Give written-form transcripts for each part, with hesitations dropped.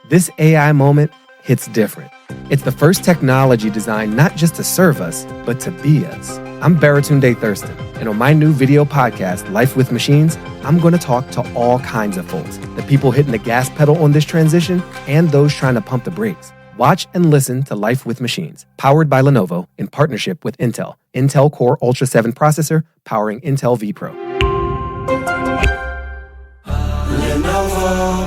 This AI moment hits different. It's the first technology designed not just to serve us, but to be us. I'm Baratunde Thurston, and on my new video podcast, Life with Machines, I'm going to talk to all kinds of folks, the people hitting the gas pedal on this transition and those trying to pump the brakes. Watch and listen to Life with Machines, powered by Lenovo in partnership with Intel. Intel Core Ultra 7 processor, powering Intel vPro. Lenovo.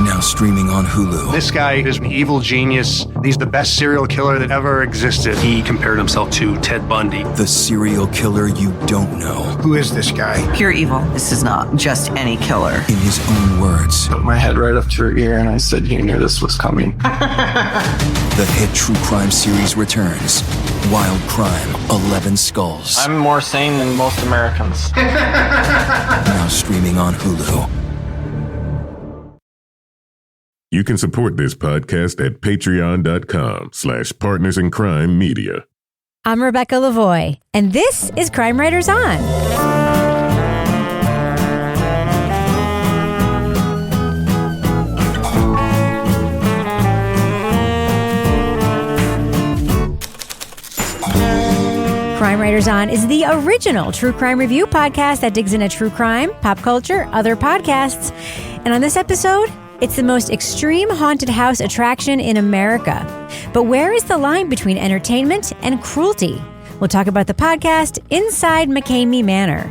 Now streaming on Hulu. This guy is an evil genius. He's the best serial killer that ever existed. He compared himself to Ted Bundy. The serial killer you don't know. Who is this guy? Pure evil. This is not just any killer. In his own words. Put my head right up to her ear and I said, you knew this was coming. The hit true crime series returns. Wild Crime, 11 Skulls. I'm more sane than most Americans. Now streaming on Hulu. You can support this podcast at patreon.com/partnersincrimemedia. I'm Rebecca Lavoie, and this is Crime Writers On. Crime Writers On is the original true crime review podcast that digs into true crime, pop culture, other podcasts. And on this episode, it's the most extreme haunted house attraction in America. But where is the line between entertainment and cruelty? We'll talk about the podcast Inside McKamey Manor.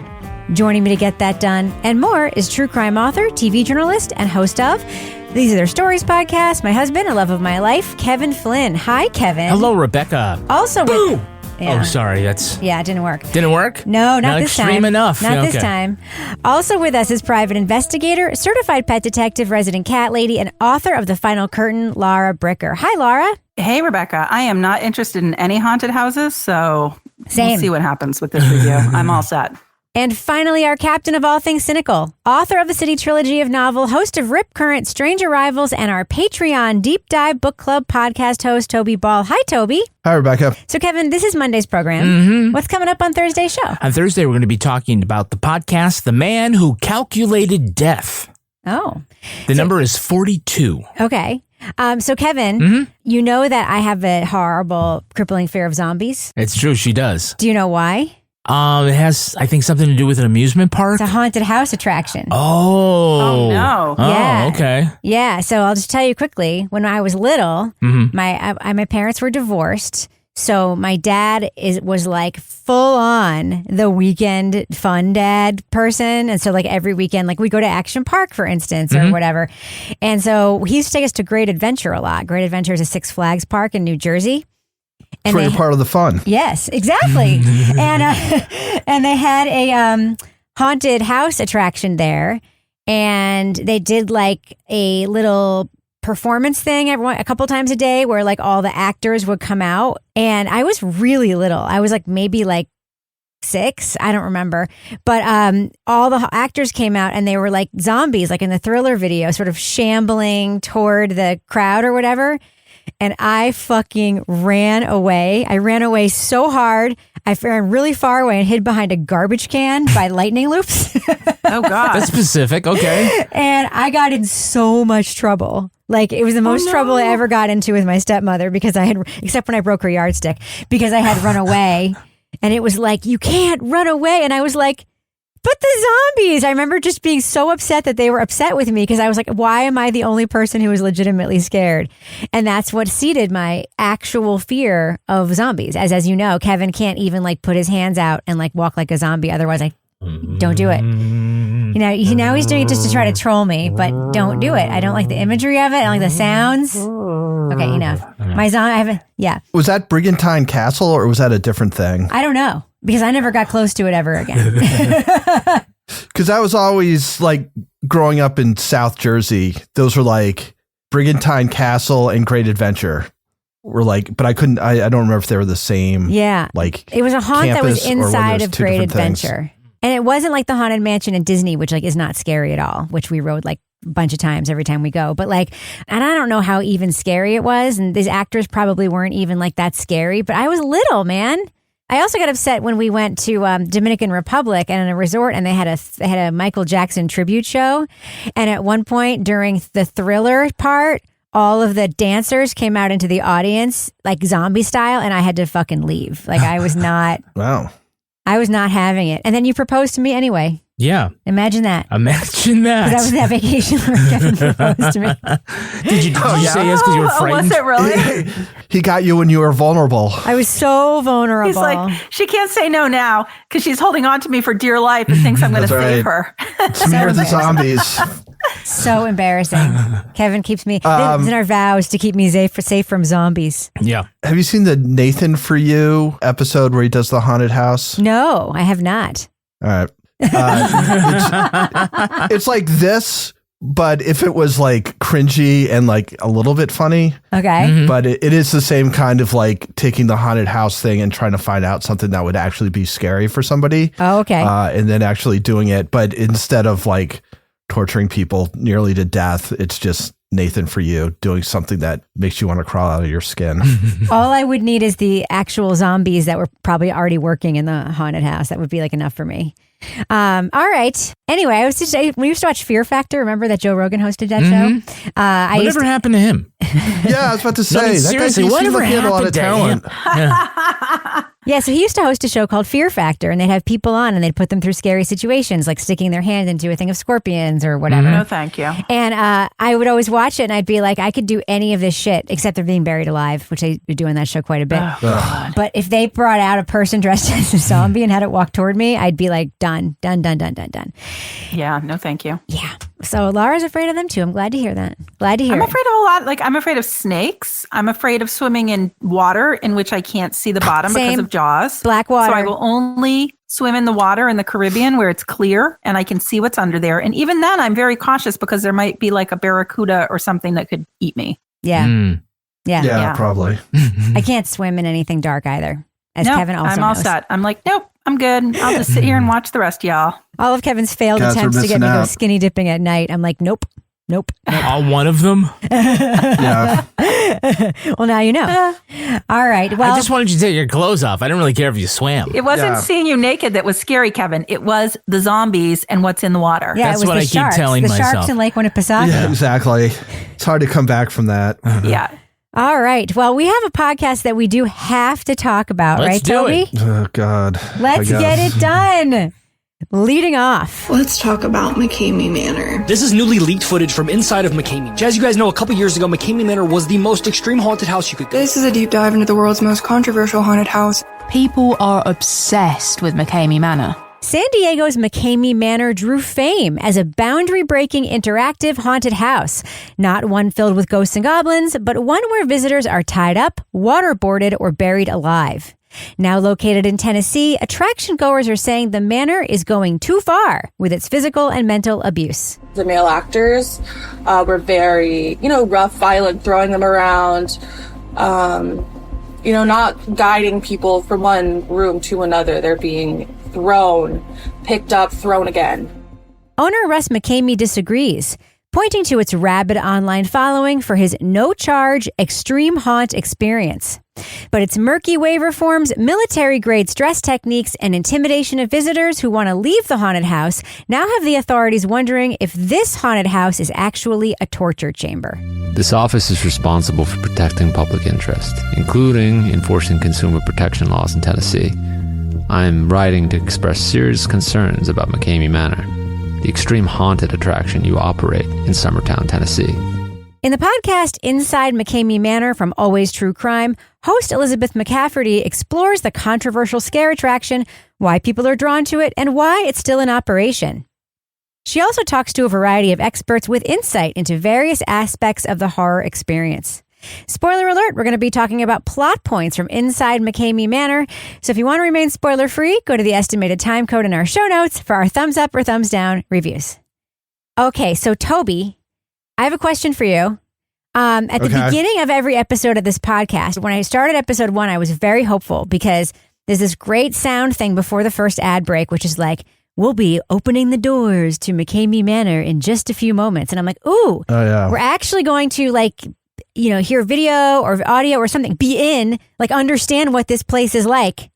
Joining me to get that done and more is true crime author, TV journalist, and host of These Are Their Stories podcast, my husband, a love of my life, Kevin Flynn. Hi, Kevin. Hello, Rebecca. Also Boom! Yeah. Oh, sorry. It didn't work. Didn't work? No, not this time. Extreme enough. Not Okay. this time. Also with us is private investigator, certified pet detective, resident cat lady, and author of The Final Curtain, Laura Bricker. Hi, Laura. Hey, Rebecca. I am not interested in any haunted houses, so Same. We'll see what happens with this review. I'm all set. And finally, our captain of all things cynical, author of the City Trilogy of Novel, host of Rip Current, Strange Arrivals, and our Patreon Deep Dive Book Club podcast host, Toby Ball. Hi, Toby. Hi, Rebecca. So, Kevin, this is Monday's program. What's coming up on Thursday's show? On Thursday, we're going to be talking about the podcast, The Man Who Calculated Death. Oh. The number is 42. Okay. So, Kevin, you know that I have a horrible, crippling fear of zombies. It's true. She does. Do you know why? It has, I think, something to do with an amusement park. It's a haunted house attraction. Oh. No. Oh, Yeah. okay. Yeah. So I'll just tell you quickly. When I was little, my parents were divorced. So my dad was like full on the weekend fun dad person. And so like every weekend, like we go to Action Park, for instance, or whatever. And so he used to take us to Great Adventure a lot. Great Adventure is a Six Flags park in New Jersey. It's where you're part of the fun. Yes, exactly. and they had a haunted house attraction there. And they did like a little performance thing a couple times a day where like all the actors would come out. And I was really little. I was like maybe like 6. I don't remember. But all the actors came out and they were like zombies, like in the Thriller video, sort of shambling toward the crowd or whatever. And I fucking ran away. I ran away so hard. I ran really far away and hid behind a garbage can by lightning loops. Oh, God. That's specific. Okay. And I got in so much trouble. Like, it was the most trouble I ever got into with my stepmother because I had, except when I broke her yardstick, because I had run away. And it was like, you can't run away. And I was like, but the zombies. I remember just being so upset that they were upset with me because I was like, why am I the only person who was legitimately scared? And that's what seeded my actual fear of zombies. As you know, Kevin can't even like put his hands out and like walk like a zombie. Otherwise, I don't do it. You know, now he's doing it just to try to troll me, but don't do it. I don't like the imagery of it. I don't like the sounds. Okay, enough. My zombie, I haven't, yeah. Was that Brigantine Castle or was that a different thing? I don't know because I never got close to it ever again. Because I was always like growing up in South Jersey, those were like Brigantine Castle and Great Adventure were like, but I don't remember if they were the same. Yeah. Like it was a haunt that was inside of Great Adventure. Things. And it wasn't like the Haunted Mansion in Disney, which like is not scary at all, which we rode like a bunch of times every time we go. But like, and I don't know how even scary it was. And these actors probably weren't even like that scary, but I was little, man. I also got upset when we went to Dominican Republic and in a resort, and they had a Michael Jackson tribute show. And at one point during the Thriller part, all of the dancers came out into the audience like zombie style, and I had to fucking leave. Like I was not. Wow. I was not having it. And then you proposed to me anyway. Yeah. Imagine that. Imagine that. That was that vacation where Kevin proposed to me. Did you say yes because you were frightened? Was it really? He got you when you were vulnerable. I was so vulnerable. He's like, she can't say no now because she's holding on to me for dear life and thinks I'm going to save her. Smear the zombies. So embarrassing. Kevin keeps me. It's in our vows to keep me safe from zombies. Yeah. Have you seen the Nathan For You episode where he does the haunted house? No, I have not. All right. It's like this, but if it was like cringy and like a little bit funny. Okay. Mm-hmm. But it is the same kind of like taking the haunted house thing and trying to find out something that would actually be scary for somebody. Oh, okay. And then actually doing it. But instead of like torturing people nearly to death, it's just Nathan For You doing something that makes you want to crawl out of your skin. All I would need is the actual zombies that were probably already working in the haunted house. That would be like enough for me. All right. Anyway, we used to watch Fear Factor. Remember that Joe Rogan hosted that show? Whatever happened to him? Yeah, I was about to say. No, I mean, seriously, whatever he had a lot of happened to talent. Yeah, so he used to host a show called Fear Factor, and they'd have people on and they'd put them through scary situations, like sticking their hand into a thing of scorpions or whatever. No, thank you. And I would always watch it, and I'd be like, I could do any of this shit except they're being buried alive, which they do in that show quite a bit. Oh, But if they brought out a person dressed as a zombie and had it walk toward me, I'd be like, done. Yeah, no, thank you. Yeah. So Laura's afraid of them too. I'm glad to hear that. Glad to hear I'm it. afraid of a lot. Like, I'm afraid of snakes. I'm afraid of swimming in water in which I can't see the bottom Same. because of Jaws. Black water. So I will only swim in the water in the Caribbean where it's clear and I can see what's under there. And even then, I'm very cautious because there might be like a barracuda or something that could eat me. Yeah. Yeah, Yeah. probably. I can't swim in anything dark either, as No, Kevin also I'm all knows. set. I'm like, nope, I'm good. I'll just sit here and watch the rest, y'all. All of Kevin's failed Guys, we're attempts to get me missing to go out. skinny dipping at night. I'm like, nope. All one of them? Yeah. Well, now you know. All right. Well, I just wanted you to take your clothes off. I didn't really care if you swam. It wasn't Yeah. seeing you naked that was scary, Kevin. It was the zombies and what's in the water. yeah, That's it was what the I keep sharks. telling the myself. sharks in Lake Winnipesaukee. Yeah, exactly. It's hard to come back from that. Yeah. All right. Well, we have a podcast that we do have to talk about, Let's right, do Toby? it. Oh, God. Let's I get guess. it done. Leading off. Let's talk about McKamey Manor. This is newly leaked footage from inside of McKamey. As you guys know, a couple years ago, McKamey Manor was the most extreme haunted house you could go. This is a deep dive into the world's most controversial haunted house. People are obsessed with McKamey Manor. San Diego's McKamey Manor drew fame as a boundary-breaking interactive haunted house. Not one filled with ghosts and goblins, but one where visitors are tied up, waterboarded, or buried alive. Now located in Tennessee, attraction goers are saying the manor is going too far with its physical and mental abuse. The male actors were very, rough, violent, throwing them around, not guiding people from one room to another. They're being thrown, picked up, thrown again. Owner Russ McKamey disagrees, pointing to its rabid online following for his no-charge extreme haunt experience. But its murky waiver forms, military-grade stress techniques, and intimidation of visitors who want to leave the haunted house now have the authorities wondering if this haunted house is actually a torture chamber. This office is responsible for protecting public interest, including enforcing consumer protection laws in Tennessee. I'm writing to express serious concerns about McKamey Manor, the extreme haunted attraction you operate in Summertown, Tennessee. In the podcast Inside McKamey Manor from Always True Crime, host Elizabeth McCafferty explores the controversial scare attraction, why people are drawn to it, and why it's still in operation. She also talks to a variety of experts with insight into various aspects of the horror experience. Spoiler alert, we're going to be talking about plot points from Inside McKamey Manor. So if you want to remain spoiler-free, go to the estimated time code in our show notes for our thumbs up or thumbs down reviews. Okay, so Toby, I have a question for you. At the beginning of every episode of this podcast, when I started episode 1, I was very hopeful because there's this great sound thing before the first ad break, which is like, we'll be opening the doors to McKamey Manor in just a few moments. And I'm like, ooh, we're actually going to hear video or audio or something, be in, understand what this place is like.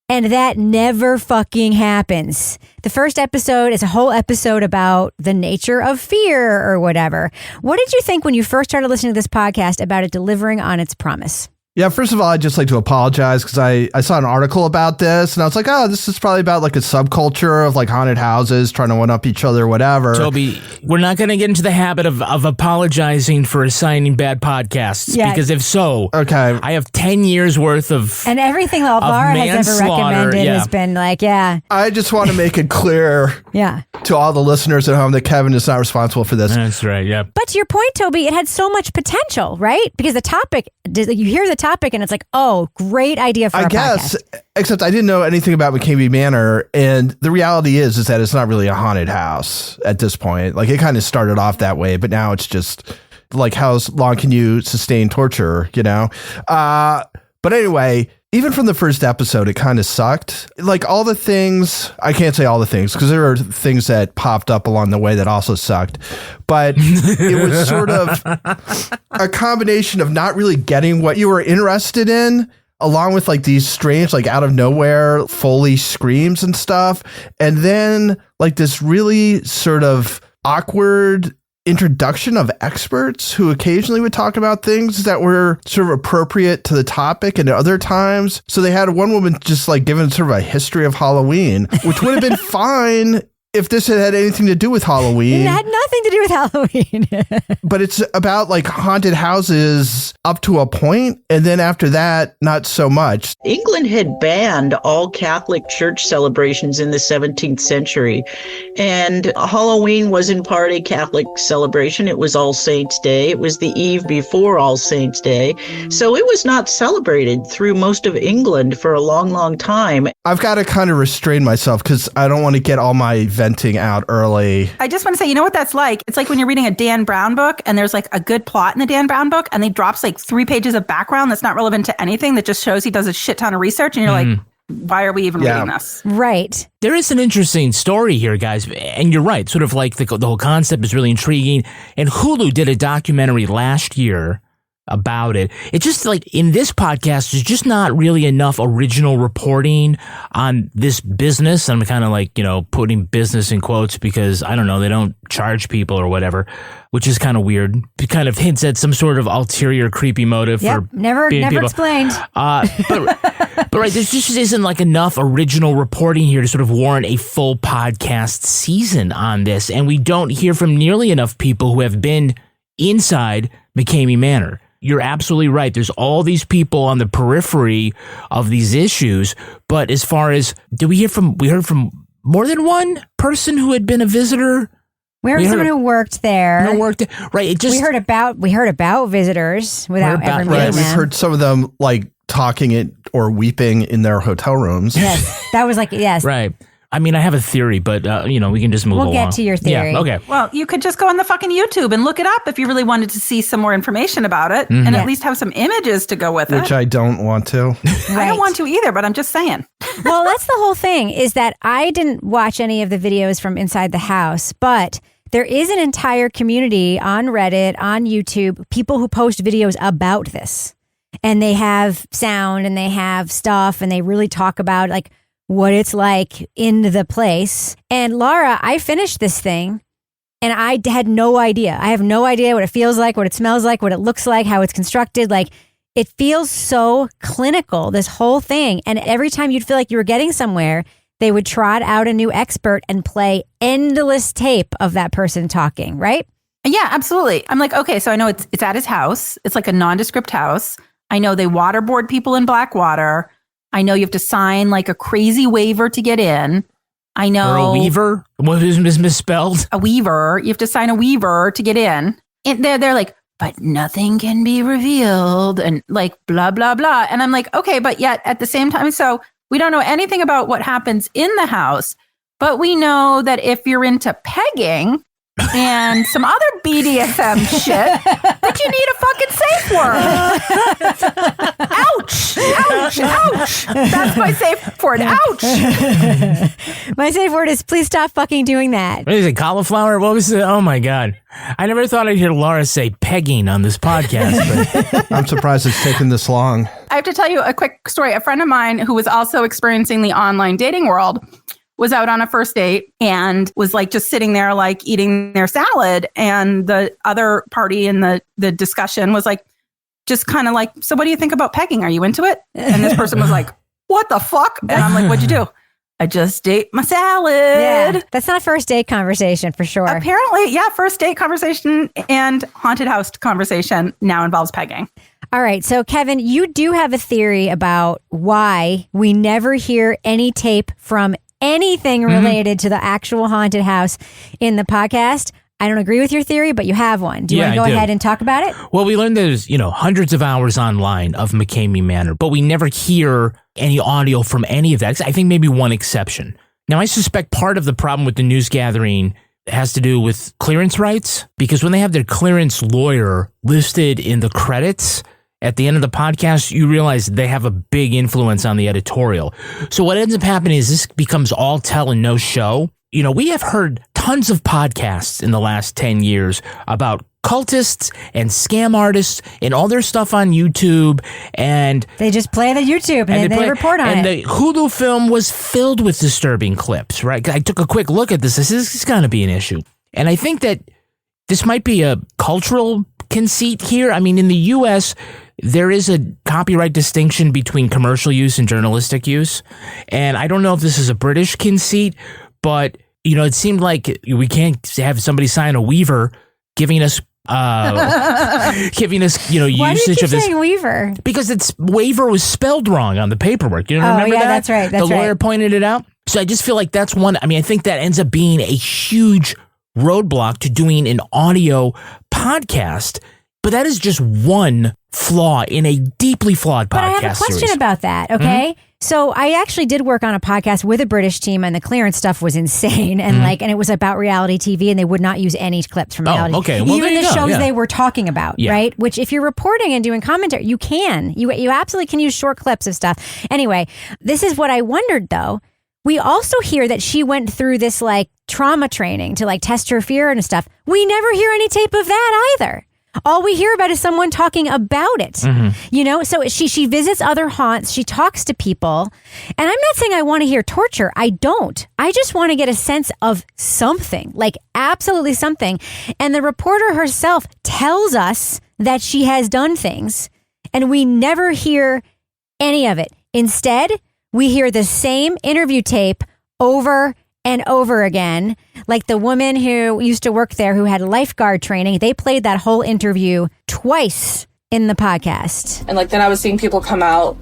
And that never fucking happens. The first episode is a whole episode about the nature of fear or whatever. What did you think when you first started listening to this podcast about it delivering on its promise? Yeah, first of all, I'd just like to apologize because I saw an article about this and I was like, oh, this is probably about like a subculture of like haunted houses trying to one up each other or whatever. Toby, we're not going to get into the habit of apologizing for assigning bad podcasts because if so, okay, I have 10 years worth of and everything that Laura has ever recommended has been like, I just want to make it clear to all the listeners at home that Kevin is not responsible for this. That's right, yeah. But to your point, Toby, it had so much potential, right? Because the topic, you hear the topic and it's like, oh, great idea for a podcast. Except I didn't know anything about McKamey Manor, and the reality is that it's not really a haunted house at this point. Like it kind of started off that way, but now it's just like, how long can you sustain torture, you know? But anyway, even from the first episode, it kind of sucked. Like all the things, I can't say all the things because there are things that popped up along the way that also sucked. But it was sort of a combination of not really getting what you were interested in, along with like these strange, like out of nowhere Foley screams and stuff. And then like this really sort of awkward introduction of experts who occasionally would talk about things that were sort of appropriate to the topic and at other times. So they had one woman just like giving sort of a history of Halloween, which would have been fine if this had anything to do with Halloween. It had nothing to do with Halloween. But it's about like haunted houses up to a point, and then after that, not so much. England had banned all Catholic church celebrations in the 17th century, and Halloween was in part a Catholic celebration. It was All Saints' Day. It was the eve before All Saints' Day. So it was not celebrated through most of England for a long, long time. I've got to kind of restrain myself because I don't want to get all my venting out early. I just want to say, you know what that's like? It's like when you're reading a Dan Brown book and there's like a good plot in the Dan Brown book and he drops like 3 pages of background that's not relevant to anything, that just shows he does a shit ton of research, and you're like, why are we even reading this? Right. There is an interesting story here, guys, and you're right. Sort of like the whole concept is really intriguing. And Hulu did a documentary last year about it. It's just like in this podcast, there's just not really enough original reporting on this business. I'm kind of like, putting business in quotes because I don't know, they don't charge people or whatever, which is kind of weird. It kind of hints at some sort of ulterior creepy motive for never people. Explained. But right, there just isn't like enough original reporting here to sort of warrant a full podcast season on this. And we don't hear from nearly enough people who have been inside McKamey Manor. You're absolutely right. There's all these people on the periphery of these issues. But as far as, we heard from more than one person who had been a visitor. We heard someone who worked there. Right. We heard about visitors without ever meeting them. We've heard some of them like talking it or weeping in their hotel rooms. Yes. That was like, yes. Right. I mean, I have a theory, but, we can just move along. We'll get to your theory. Yeah, okay. Well, you could just go on the fucking YouTube and look it up if you really wanted to see some more information about it and at least have some images to go with it. Which I don't want to. Right. I don't want to either, but I'm just saying. Well, that's the whole thing, is that I didn't watch any of the videos from inside the house, but there is an entire community on Reddit, on YouTube, people who post videos about this. And they have sound and they have stuff and they really talk about like what it's like in the place. And Laura, I finished this thing and I had no idea. I have no idea what it feels like, what it smells like, what it looks like, how it's constructed. Like, it feels so clinical, this whole thing. And every time you'd feel like you were getting somewhere, they would trot out a new expert and play endless tape of that person talking, right? Yeah, absolutely. I'm like, okay, so I know it's at his house. It's like a nondescript house. I know they waterboard people in Blackwater. I know you have to sign like a crazy waiver to get in. I know. Or a weaver? What is misspelled? A weaver. You have to sign a weaver to get in. And they're like, but nothing can be revealed and like blah, blah, blah. And I'm like, okay, but yet at the same time, so we don't know anything about what happens in the house, but we know that if you're into pegging, and some other BDSM shit that you need a fucking safe word. Ouch! Ouch! Ouch! That's my safe word. Ouch! My safe word is please stop fucking doing that. What is it, cauliflower? What was it? Oh my God. I never thought I'd hear Laura say pegging on this podcast. But I'm surprised it's taken this long. I have to tell you a quick story. A friend of mine who was also experiencing the online dating world was out on a first date and was like just sitting there like eating their salad. And the other party in the discussion was like, just kind of like, so what do you think about pegging? Are you into it? And this person was like, what the fuck? And I'm like, what'd you do? I just ate my salad. Yeah, that's not a first date conversation for sure. Apparently, yeah, first date conversation and haunted house conversation now involves pegging. All right. So, Kevin, you do have a theory about why we never hear any tape from anything related to the actual haunted house in the podcast. I don't agree with your theory, but you have one. Do you want to go ahead and talk about it? Well, we learned there's, hundreds of hours online of McKamey Manor, but we never hear any audio from any of that. I think maybe one exception. Now, I suspect part of the problem with the news gathering has to do with clearance rights, because when they have their clearance lawyer listed in the credits at the end of the podcast, you realize they have a big influence on the editorial. So what ends up happening is this becomes all tell and no show. We have heard tons of podcasts in the last 10 years about cultists and scam artists and all their stuff on YouTube, and they just play the YouTube and they report on it. And the Hulu film was filled with disturbing clips, right? I took a quick look at this. I said, this is going to be an issue. And I think that this might be a cultural conceit here. I mean, in the U.S., there is a copyright distinction between commercial use and journalistic use. And I don't know if this is a British conceit, but, it seemed like we can't have somebody sign a waiver giving us usage Why do you keep of this. saying waiver? Because waiver was spelled wrong on the paperwork. You remember that? That's right. The lawyer pointed it out. So I just feel like that's one. I mean, I think that ends up being a huge roadblock to doing an audio podcast. But that is just one flaw in a deeply flawed podcast But I have a question series. about that, okay? Mm-hmm. So I actually did work on a podcast with a British team, and the clearance stuff was insane. And and it was about reality TV, and they would not use any clips from reality. Okay. Well, even there you the go. shows they were talking about, right? Which if you're reporting and doing commentary, you can. You absolutely can use short clips of stuff. Anyway, this is what I wondered though. We also hear that she went through this like trauma training to like test her fear and stuff. We never hear any tape of that either. All we hear about is someone talking about it, so she visits other haunts. She talks to people. And I'm not saying I want to hear torture. I don't. I just want to get a sense of something, like absolutely something. And the reporter herself tells us that she has done things, and we never hear any of it. Instead, we hear the same interview tape over and over again. Like the woman who used to work there who had lifeguard training, they played that whole interview twice in the podcast. And then I was seeing people come out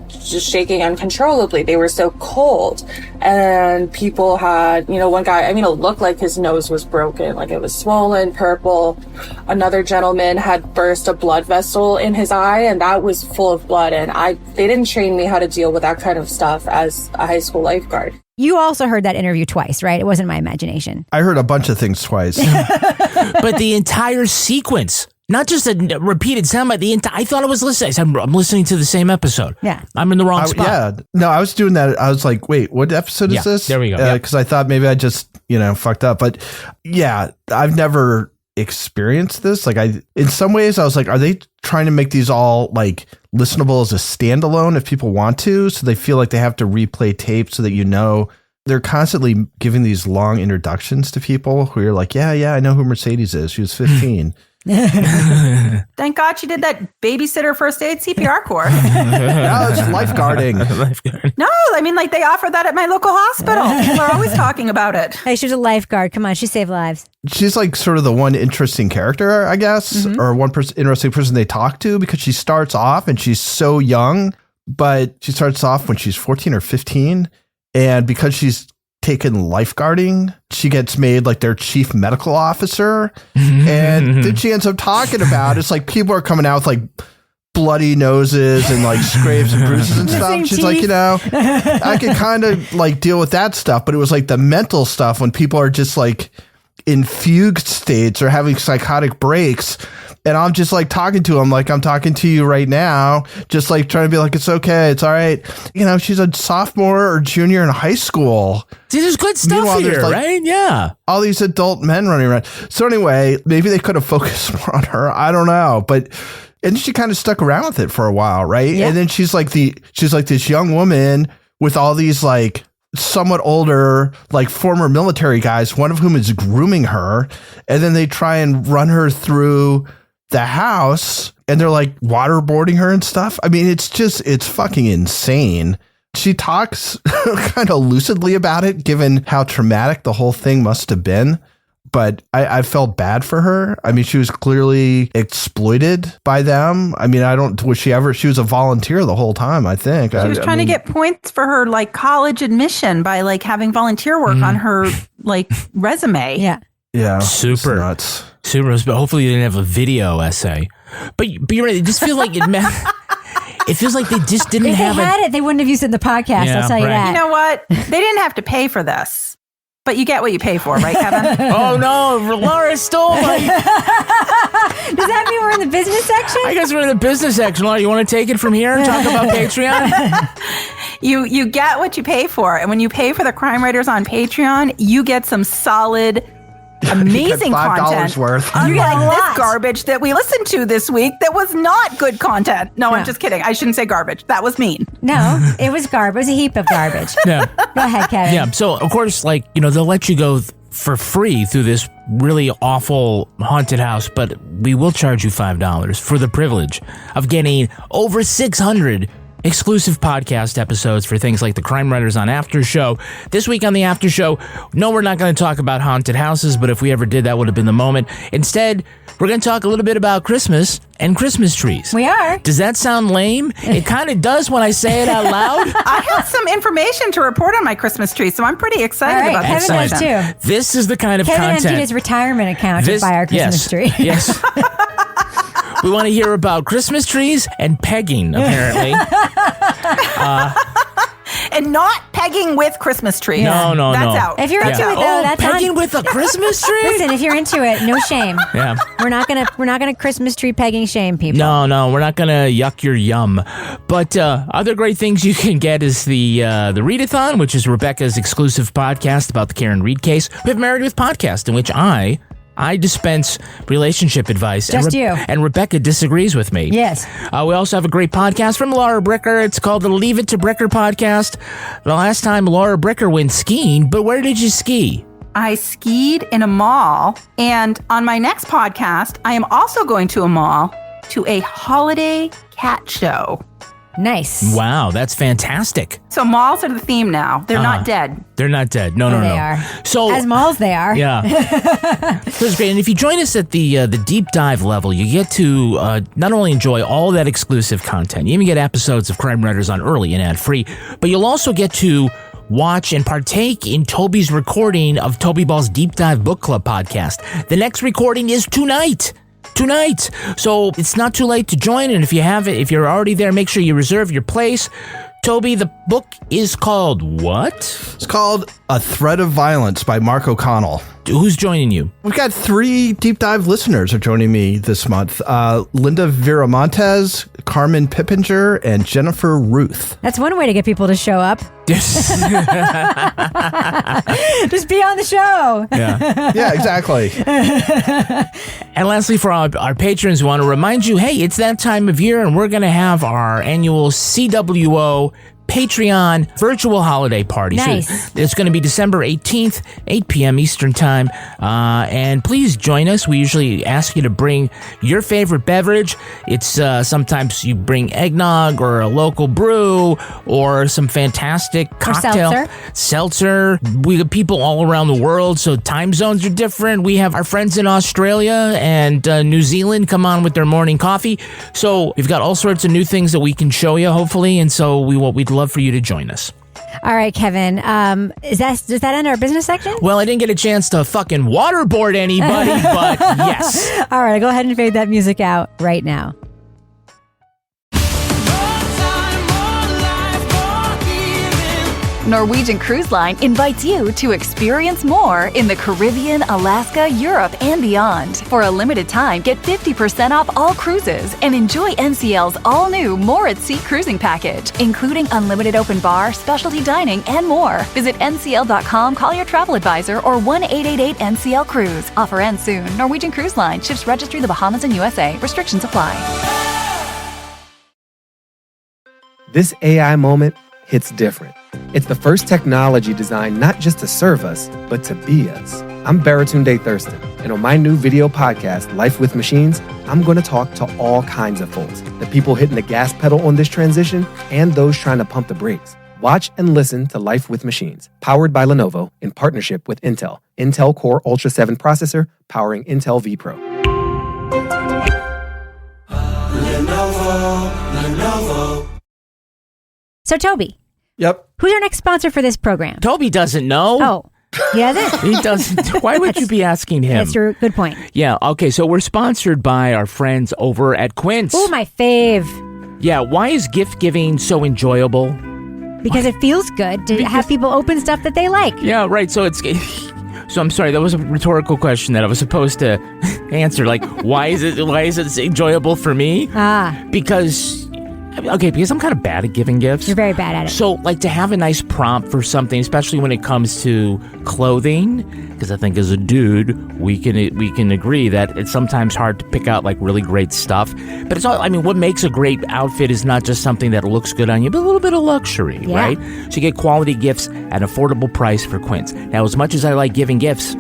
just shaking uncontrollably. They were so cold. And people had, one guy, it looked like his nose was broken. It was swollen, purple. Another gentleman had burst a blood vessel in his eye, and that was full of blood. And they didn't train me how to deal with that kind of stuff as a high school lifeguard. You also heard that interview twice, right? It wasn't my imagination. I heard a bunch of things twice. But the entire sequence, not just a repeated sound, but I thought I was listening. I said, I'm listening to the same episode. Yeah. I'm in the wrong spot. Yeah. No, I was doing that. I was like, wait, what episode is this? There we go. Because I thought maybe I just, fucked up. But yeah, I've never experienced this. In some ways, I was like, are they trying to make these all listenable as a standalone if people want to? So they feel like they have to replay tape so that they're constantly giving these long introductions to people who are like, yeah, I know who Mercedes is. She was 15. Thank God she did that babysitter first aid CPR course. No, it's lifeguarding. No, they offer that at my local hospital. People are always talking about it. Hey, she's a lifeguard. Come on, she saved lives. She's sort of the one interesting character, I guess, or one interesting person they talk to, because she starts off and she's so young, but she starts off when she's 14 or 15. And because she's taken lifeguarding, she gets made their chief medical officer. And then she ends up talking about it's people are coming out with bloody noses and scrapes and bruises and stuff. She's like, I could kind of deal with that stuff, but it was the mental stuff when people are just in fugue states or having psychotic breaks. And I'm just like talking to him like I'm talking to you right now, just like trying to be like, it's okay, it's all right. You know, she's a sophomore or junior in high school. See, there's good stuff here, right? Yeah. All these adult men running around. So anyway, maybe they could have focused more on her. I don't know. And she kind of stuck around with it for a while, right? Yeah. And then she's like this young woman with all these like somewhat older, like former military guys, one of whom is grooming her. And then they try and run her through the house and they're like waterboarding her and stuff. I mean, it's fucking insane. She talks kind of lucidly about it, given how traumatic the whole thing must have been. But I felt bad for her. I mean, she was clearly exploited by them. I mean, she was a volunteer the whole time, I think. She was trying to get points for her like college admission by like having volunteer work on her like resume. Yeah. Yeah. Super nuts. Super. But hopefully you didn't have a video essay. But you're right. It just feels like it feels like they just didn't have it. If they had it, they wouldn't have used it in the podcast. Yeah, I'll tell you that. You know what? They didn't have to pay for this. But you get what you pay for, right, Kevin? Oh, no. Laura stole my... Does that mean we're in the business section? I guess we're in the business section. Laura, you want to take it from here and talk about Patreon? You get what you pay for. And when you pay for the crime writers on Patreon, you get some solid... amazing content. Worth. Unlike this garbage that we listened to this week that was not good content. No, I'm just kidding. I shouldn't say garbage. That was mean. No, it was garbage. It was a heap of garbage. Yeah. Go ahead, Kevin. Yeah. So, of course, like, you know, they'll let you go for free through this really awful haunted house, but we will charge you $5 for the privilege of getting over 600 exclusive podcast episodes for things like the Crime Writers on After Show. This week on the After Show, no, we're not going to talk about haunted houses, but if we ever did, that would have been the moment. Instead, we're going to talk a little bit about Christmas and Christmas trees. We are. Does that sound lame? It kind of does when I say it out loud. I have some information to report on my Christmas tree, so I'm pretty excited about this. Kevin does too. This is the kind of Kevin content. emptied his retirement account to buy our Christmas tree. Yes. We want to hear about Christmas trees and pegging, apparently. And not pegging with Christmas trees. No. That's out. If you're into it, though, that's pegging on. with a Christmas tree? Listen, if you're into it, no shame. Yeah. We're not gonna Christmas tree pegging shame people. No, we're not gonna yuck your yum. But other great things you can get is the Readathon, which is Rebecca's exclusive podcast about the Karen Reed case. We have Married with Podcast, in which I dispense relationship advice. Just you. And Rebecca disagrees with me. Yes. We also have a great podcast from Laura Bricker. It's called the Leave It to Bricker podcast. The last time Laura Bricker went skiing, but where did you ski? I skied in a mall. And on my next podcast, I am also going to a mall to a holiday cat show. Nice. Wow, that's fantastic. So malls are the theme now. They're not dead. They're not dead. No. They are. So as malls, they are. Yeah. That's great. And if you join us at the deep dive level, you get to not only enjoy all that exclusive content, you even get episodes of Crime Writers on early and ad free, but you'll also get to watch and partake in Toby's recording of Toby Ball's Deep Dive Book Club podcast. The next recording is tonight. So it's not too late to join. And if you're already there, make sure you reserve your place. Toby, the book is called what? It's called A Thread of Violence by Mark O'Connell. Who's joining you? We've got 3 deep dive listeners are joining me this month. Linda Viramontes, Carmen Pippinger, and Jennifer Ruth. That's one way to get people to show up. Just be on the show. Yeah, exactly. And lastly, for our patrons, we want to remind you, hey, it's that time of year, and we're going to have our annual CWO Patreon virtual holiday party. Nice. So it's going to be December 18th, 8 p.m. Eastern Time. And please join us. We usually ask you to bring your favorite beverage. It's sometimes you bring eggnog or a local brew or some fantastic cocktail. Seltzer. We have people all around the world, so time zones are different. We have our friends in Australia and New Zealand come on with their morning coffee. So we've got all sorts of new things that we can show you, hopefully. And so we'd love for you to join us. All right, Kevin. Does that end our business section? Well, I didn't get a chance to fucking waterboard anybody, but yes. All right, go ahead and fade that music out right now. Norwegian Cruise Line invites you to experience more in the Caribbean, Alaska, Europe, and beyond. For a limited time, get 50% off all cruises and enjoy NCL's all-new More at Sea cruising package, including unlimited open bar, specialty dining, and more. Visit ncl.com, call your travel advisor, or 1-888-NCL-CRUISE. Offer ends soon. Norwegian Cruise Line. Ships registry the Bahamas and USA. Restrictions apply. This AI moment hits different. It's the first technology designed not just to serve us, but to be us. I'm Baratunde Thurston, and on my new video podcast, Life with Machines, I'm going to talk to all kinds of folks, the people hitting the gas pedal on this transition and those trying to pump the brakes. Watch and listen to Life with Machines, powered by Lenovo in partnership with Intel. Intel Core Ultra 7 processor powering Intel vPro. Lenovo. So, Toby. Yep. Who's our next sponsor for this program? Toby doesn't know. Oh, he doesn't? He doesn't. Why would you be asking him? That's a good point. Yeah, okay, so we're sponsored by our friends over at Quince. Oh, my fave. Yeah, why is gift giving so enjoyable? Because it feels good to have people open stuff that they like. Yeah, right, so I'm sorry, that was a rhetorical question that I was supposed to answer. Like, why is it enjoyable for me? Because I'm kind of bad at giving gifts. You're very bad at it. So, like, to have a nice prompt for something, especially when it comes to clothing, because I think as a dude, we can agree that it's sometimes hard to pick out, like, really great stuff. But it's all, I mean, what makes a great outfit is not just something that looks good on you, but a little bit of luxury, right? So you get quality gifts at an affordable price for Quince. Now, as much as I like giving gifts,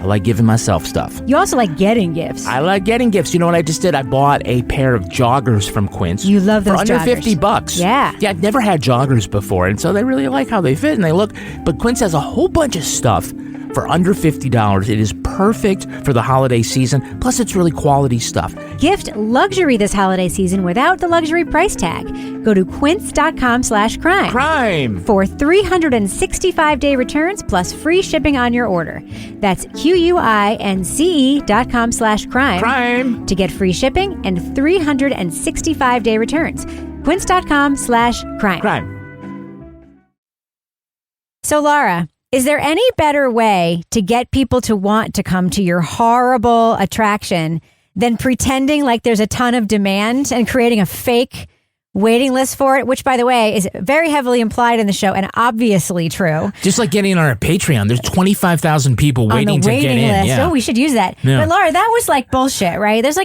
I like giving myself stuff. You also like getting gifts. I like getting gifts. You know what I just did? I bought a pair of joggers from Quince. You love those for under joggers. $50. Yeah. Yeah, I've never had joggers before, and so they really like how they fit and they look. But Quince has a whole bunch of stuff for under $50. It is perfect for the holiday season. Plus, it's really quality stuff. Gift luxury this holiday season without the luxury price tag. Go to quince.com/crime. Crime! For 365-day returns plus free shipping on your order. That's QUINCE.com/crime. Crime! To get free shipping and 365-day returns. Quince.com/crime. Crime. So, Laura, is there any better way to get people to want to come to your horrible attraction than pretending like there's a ton of demand and creating a fake waiting list for it, which, by the way, is very heavily implied in the show and obviously true. Just like getting on our Patreon, there's 25,000 people waiting to get in. List. Yeah. Oh, we should use that. Yeah. But Laura, that was like bullshit, right? There's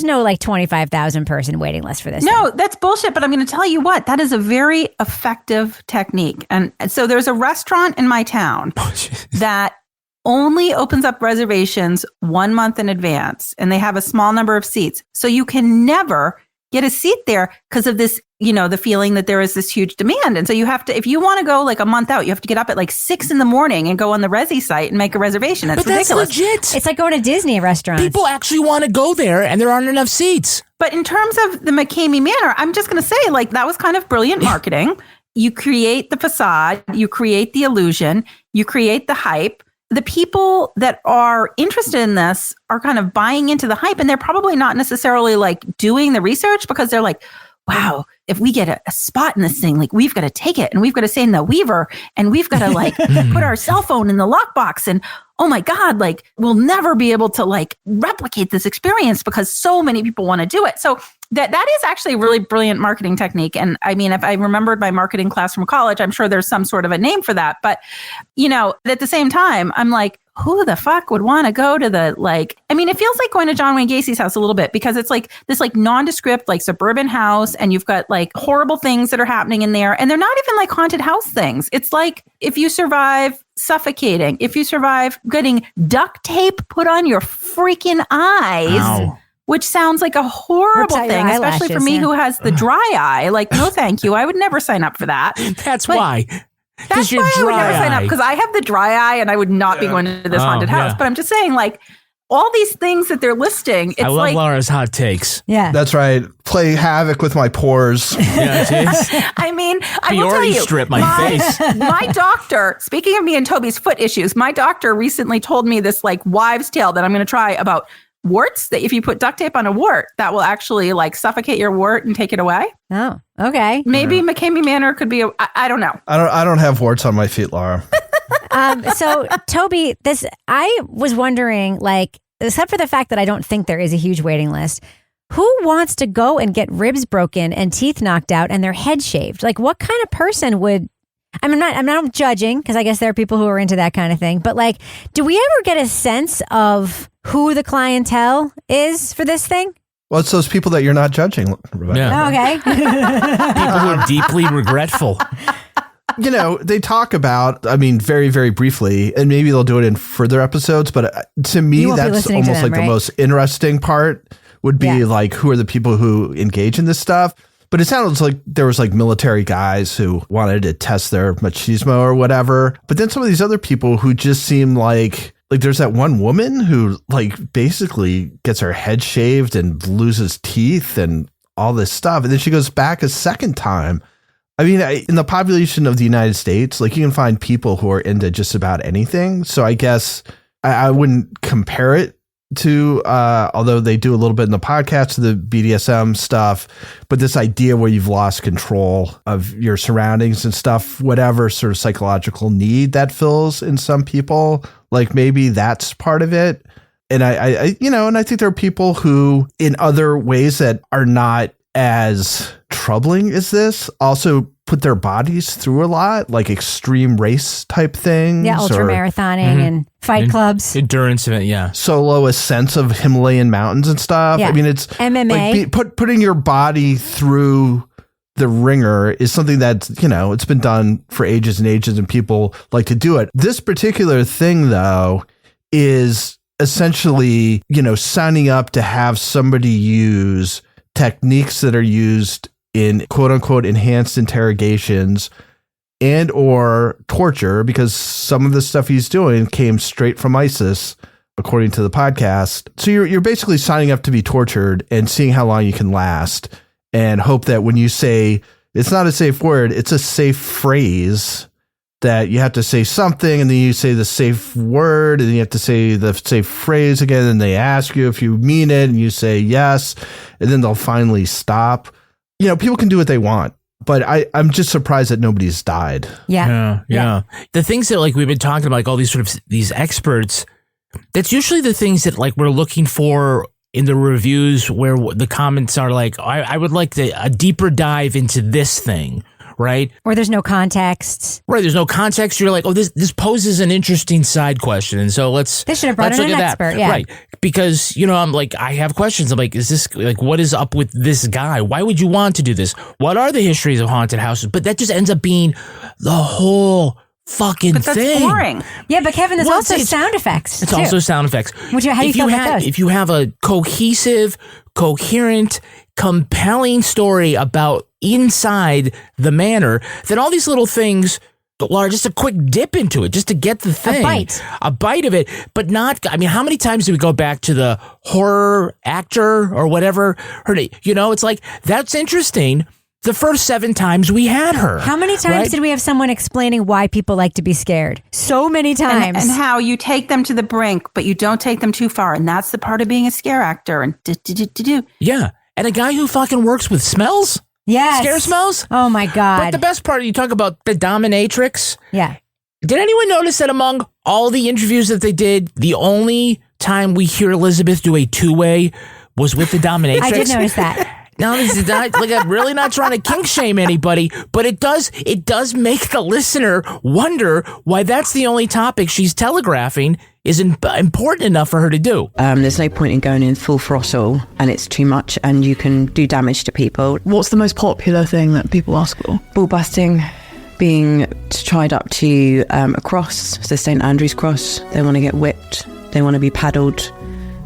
no like 25,000 person waiting list for this. No, that's bullshit. But I'm going to tell you what, that is a very effective technique. And so there's a restaurant in my town that only opens up reservations 1 month in advance, and they have a small number of seats. So you can never get a seat there because of this, the feeling that there is this huge demand. And so you have to, if you want to go like a month out, you have to get up at like 6 a.m. and go on the Resi site and make a reservation. That's ridiculous. That's legit. It's like going to Disney restaurants. People actually want to go there and there aren't enough seats. But in terms of the McKamey Manor, I'm just going to say, like, that was kind of brilliant marketing. You create the facade, you create the illusion, you create the hype. The people that are interested in this are kind of buying into the hype, and they're probably not necessarily like doing the research because they're like, wow, if we get a spot in this thing, like we've got to take it and we've got to stay in the Weaver and we've got to like put our cell phone in the lockbox. And oh my God, like we'll never be able to like replicate this experience because so many people want to do it. So that is actually a really brilliant marketing technique. And I mean, if I remembered my marketing class from college, I'm sure there's some sort of a name for that. But, at the same time, I'm like, who the fuck would want to go to it feels like going to John Wayne Gacy's house a little bit because it's like this like nondescript, like suburban house. And you've got like horrible things that are happening in there. And they're not even like haunted house things. It's like if you survive suffocating, if you survive getting duct tape put on your freaking eyes. Ow. Which sounds like a horrible thing, especially for me who has the dry eye. Like, no, thank you. I would never sign up for that. That's why. That's why I would never sign up because I have the dry eye and I would not be going to this haunted house. But I'm just saying, like, all these things that they're listing. It's I love like Laura's hot takes. Yeah, that's right. Play havoc with my pores. Yeah, I mean, I will tell you, strip my face. My doctor. Speaking of me and Toby's foot issues, my doctor recently told me this like wives' tale that I'm going to try about warts, that if you put duct tape on a wart, that will actually like suffocate your wart and take it away. Oh, Okay. Maybe McKamey Manor could be I don't know. I don't have warts on my feet, Laura. So Toby, I was wondering, like, except for the fact that I don't think there is a huge waiting list, who wants to go and get ribs broken and teeth knocked out and their head shaved? Like, what kind of person would? I'm not judging, because I guess there are people who are into that kind of thing. But like, do we ever get a sense of who the clientele is for this thing? Well, it's those people that you're not judging, Rebecca. Yeah. Okay. People who are deeply regretful. You know, they talk about, I mean, very, very briefly, and maybe they'll do it in further episodes, but to me, that's almost like the most interesting part would be like, who are the people who engage in this stuff? But it sounds like there was like military guys who wanted to test their machismo or whatever. But then some of these other people who just seem like there's that one woman who like basically gets her head shaved and loses teeth and all this stuff. And then she goes back a second time. I mean, in the population of the United States, like you can find people who are into just about anything. So I guess I wouldn't compare it to, although they do a little bit in the podcast, to the BDSM stuff, but this idea where you've lost control of your surroundings and stuff, whatever sort of psychological need that fills in some people, like maybe that's part of it. And I think there are people who in other ways that are not as troubling as this also put their bodies through a lot, like extreme race type things. Yeah, ultra marathoning and fight clubs. Endurance event, yeah. Solo ascents of Himalayan mountains and stuff. Yeah. I mean, it's MMA. Like putting your body through the ringer is something that's, it's been done for ages and ages and people like to do it. This particular thing, though, is essentially, signing up to have somebody use techniques that are used in quote unquote enhanced interrogations and or torture, because some of the stuff he's doing came straight from ISIS, according to the podcast. So you're basically signing up to be tortured and seeing how long you can last, and hope that when you say it's not a safe word, it's a safe phrase, that you have to say something and then you say the safe word and then you have to say the safe phrase again, and they ask you if you mean it and you say yes, and then they'll finally stop. People can do what they want, but I'm just surprised that nobody's died. Yeah. The things that like we've been talking about, like all these sort of these experts, that's usually the things that like we're looking for in the reviews, where the comments are like, I would like a deeper dive into this thing. Right? Or there's no context. Right. There's no context. You're like, oh, this poses an interesting side question. And so they should have brought in an expert. Yeah. Right. Because, I'm like, I have questions. I'm like, is this like, what is up with this guy? Why would you want to do this? What are the histories of haunted houses? But that just ends up being the whole fucking but that's thing. Boring. Yeah, but Kevin, there's also sound effects. It's also sound effects. How do you feel about those? If you have a cohesive, coherent, compelling story about inside the manor, then all these little things are just a quick dip into it, just to get the thing. A bite of it, but not, I mean, how many times do we go back to the horror actor or whatever? It's like, that's interesting. The first 7 times we had her. How many times did we have someone explaining why people like to be scared? So many times. And how you take them to the brink, but you don't take them too far. And that's the part of being a scare actor. And Yeah. And a guy who fucking works with smells. Yes. Scare smells. Oh my God. But the best part, you talk about the dominatrix. Yeah. Did anyone notice that among all the interviews that they did, the only time we hear Elizabeth do a 2-way was with the dominatrix? I did notice that. Now, this is not, like, I'm really not trying to kink shame anybody, but it does make the listener wonder why that's the only topic she's telegraphing is important enough for her to do. There's no point in going in full throttle, and it's too much, and you can do damage to people. What's the most popular thing that people ask for? Ball busting, being tried up to a cross, the St. Andrew's cross. They want to get whipped. They want to be paddled.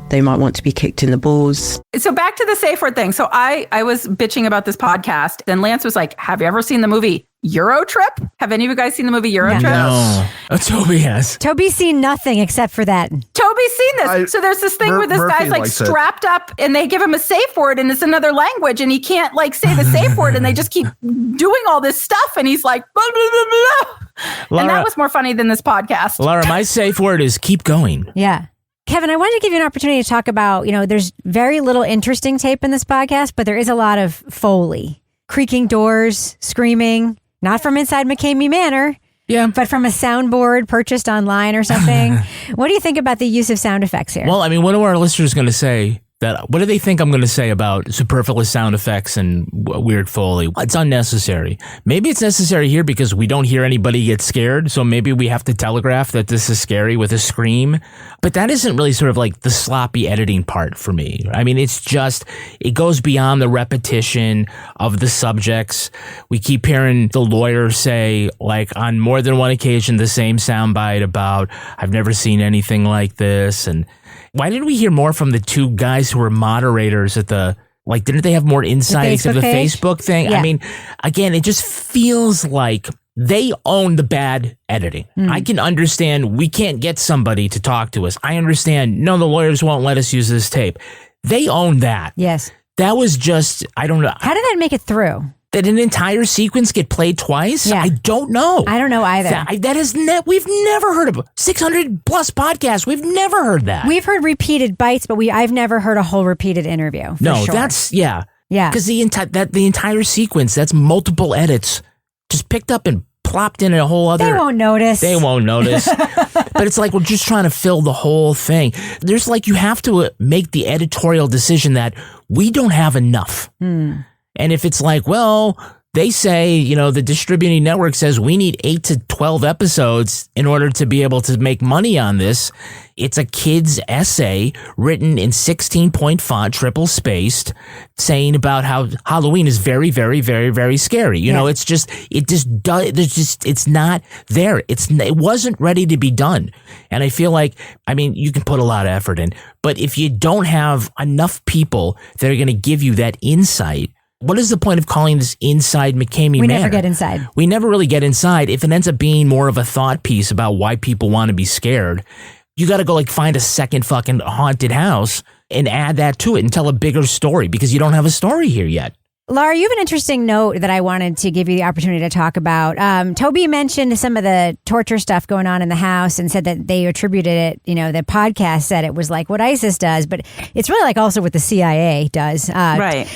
They might want to be kicked in the balls. So back to the safe word thing. So I was bitching about this podcast, and Lance was like, have you ever seen the movie Euro Trip? Have any of you guys seen the movie Euro Trip? No. Toby has. Toby's seen nothing except for that. Toby's seen this. So there's this thing where this guy's like strapped up, and they give him a safe word, and it's another language, and he can't like say the safe word, and they just keep doing all this stuff, and he's like, blah, blah, blah, blah. Laura, and that was more funny than this podcast. Laura, my safe word is keep going. Yeah. Kevin, I wanted to give you an opportunity to talk about, there's very little interesting tape in this podcast, but there is a lot of Foley. creaking doors, screaming, not from inside McKamey Manor. Yeah. But from a soundboard purchased online or something. What do you think about the use of sound effects here? Well, I mean, what are our listeners going to say? What do they think I'm going to say about superfluous sound effects and weird Foley? It's unnecessary. Maybe it's necessary here because we don't hear anybody get scared. So maybe we have to telegraph that this is scary with a scream. But that isn't really sort of like the sloppy editing part for me. I mean, it's just, it goes beyond the repetition of the subjects. We keep hearing the lawyer say, like, on more than one occasion, the same soundbite about, I've never seen anything like this. And why didn't we hear more from the two guys who were moderators at didn't they have more insights of the Facebook thing? Yeah. I mean, again, it just feels like they own the bad editing. I can understand we can't get somebody to talk to us. I understand, no, the lawyers won't let us use this tape. They own that. Yes. That was just, I don't know. How did that make it through? Did an entire sequence get played twice? Yeah. I don't know. I don't know either. We've never heard of 600 plus podcasts. We've never heard that. We've heard repeated bites, but I've never heard a whole repeated interview. No, sure. that's, yeah. Yeah. Because the entire sequence, that's multiple edits, just picked up and plopped in a whole other. They won't notice. They won't notice. But it's like we're just trying to fill the whole thing. There's like, you have to make the editorial decision that we don't have enough. And if it's like, well, they say, the distributing network says we need 8 to 12 episodes in order to be able to make money on this. It's a kid's essay written in 16-point font, triple spaced, saying about how Halloween is very, very, very, very scary. It's not there. It wasn't ready to be done. And I feel like, I mean, you can put a lot of effort in, but if you don't have enough people that are going to give you that insight, what is the point of calling this Inside McKamey Manor? We never get inside. We never really get inside. If it ends up being more of a thought piece about why people want to be scared, you got to go find a second fucking haunted house and add that to it and tell a bigger story because you don't have a story here yet. Laura, you have an interesting note that I wanted to give you the opportunity to talk about. Toby mentioned some of the torture stuff going on in the house and said that they attributed it, the podcast said it was like what ISIS does, but it's really like also what the CIA does. Right.